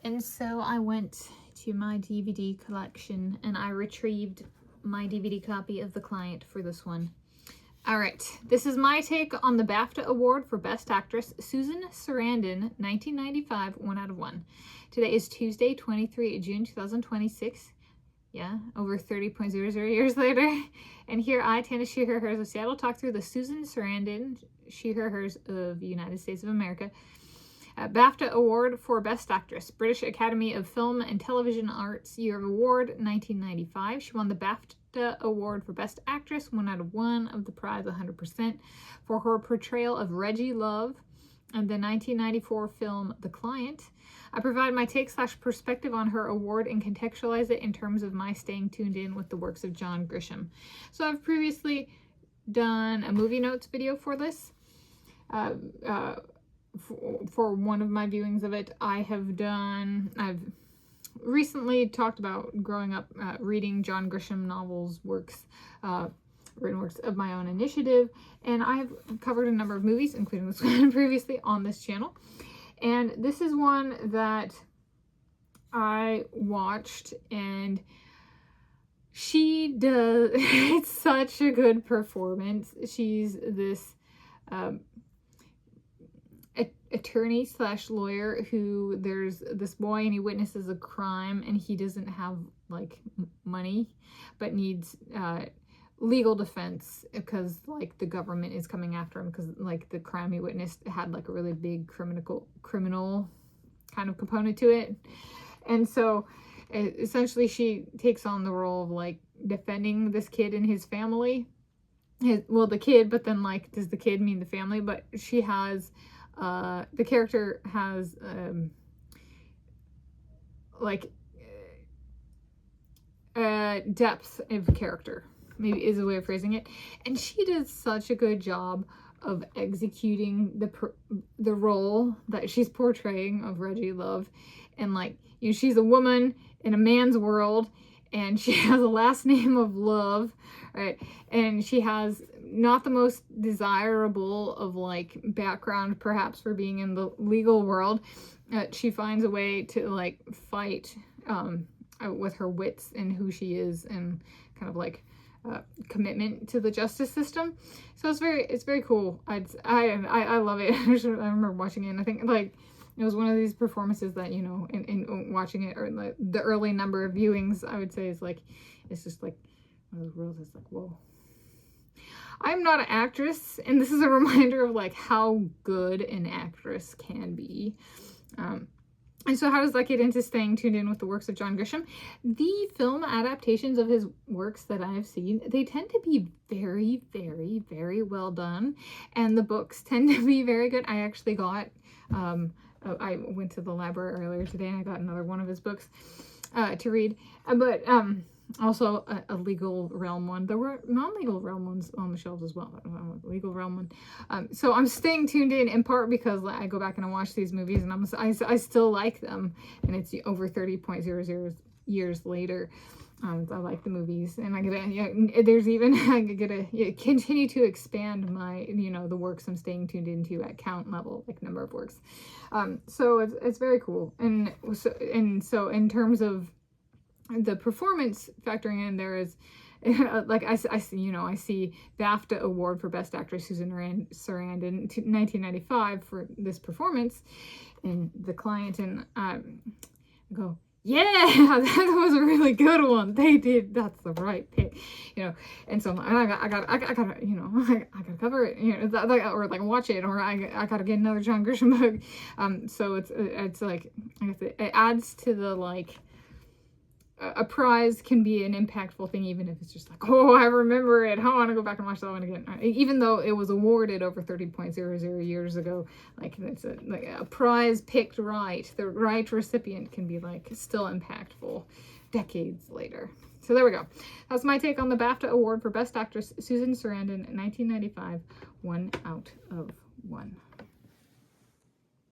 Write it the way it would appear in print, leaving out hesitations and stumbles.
And so I went to my DVD collection and I retrieved my DVD copy of The Client for this one. All right, this is my take on the BAFTA Award for Best Actress, Susan Sarandon, 1995, 1 out of 1. Today is Tuesday, 23 June 2026. Yeah, over 30.00 years later. And here I, Tanis, she, her, hers of Seattle, talk through the Susan Sarandon, she, her, hers of the United States of America, BAFTA Award for Best Actress, British Academy of Film and Television Arts Year of Award, 1995. She won the BAFTA Award for Best Actress, 1 out of 1 of the prize, 100%, for her portrayal of Reggie Love in the 1994 film The Client. I provide my take/perspective on her award and contextualize it in terms of my staying tuned in with the works of John Grisham. So I've previously done a movie notes video for this. For one of my viewings of it. I've recently talked about growing up reading John Grisham novels, written works of my own initiative, and I've covered a number of movies, including this one previously on this channel. And this is one that I watched, and she does, it's such a good performance. She's this attorney / lawyer who, there's this boy and he witnesses a crime and he doesn't have like money but needs legal defense because like the government is coming after him because like the crime he witnessed had like a really big criminal kind of component to it. And so essentially she takes on the role of like defending this kid and his family, the kid, but then like does the kid mean the family? But she has the character has depth of character, maybe is a way of phrasing it, and she does such a good job of executing the role that she's portraying of Reggie Love. And like, you know, she's a woman in a man's world and she has a last name of Love, right? And she has not the most desirable of like background perhaps for being in the legal world. She finds a way to like fight with her wits and who she is and kind of like commitment to the justice system. So it's very cool. I love it. I remember watching it and I think like it was one of these performances that, you know, in watching it, or like the early number of viewings, I would say is like, it's just like one of those worlds that's like, whoa. I'm not an actress, and this is a reminder of like how good an actress can be. And so how does that get into staying tuned in with the works of John Grisham? The film adaptations of his works that I have seen, they tend to be very, very, very well done. And the books tend to be very good. I actually got, I went to the library earlier today and I got another one of his books to read. But also a legal realm one. There were non-legal realm ones on the shelves as well. Legal realm one. So I'm staying tuned in part because I go back and I watch these movies and I still like them, and it's over 30.00 years later. I like the movies, and I get there's even I get to continue to expand my, you know, the works I'm staying tuned into at count level, like number of works. So it's very cool, and so in terms of the performance factoring in, there is like I see, you know, I see BAFTA Award for Best Actress Susan Sarandon 1995 for this performance in The Client, and go, yeah, that was a really good one. They did. That's the right pick, you know. And so I got, you know, I gotta cover it, you know, or like watch it, or I gotta get another John Grisham book. So it's like, I guess it adds to the like. A prize can be an impactful thing, even if it's just like, oh, I remember it. I want to go back and watch that one again. Even though it was awarded over 30.00 years ago, like it's a prize picked right. The right recipient can be like still impactful decades later. So there we go. That's my take on the BAFTA Award for Best Actress, Susan Sarandon, 1995, 1 out of 1.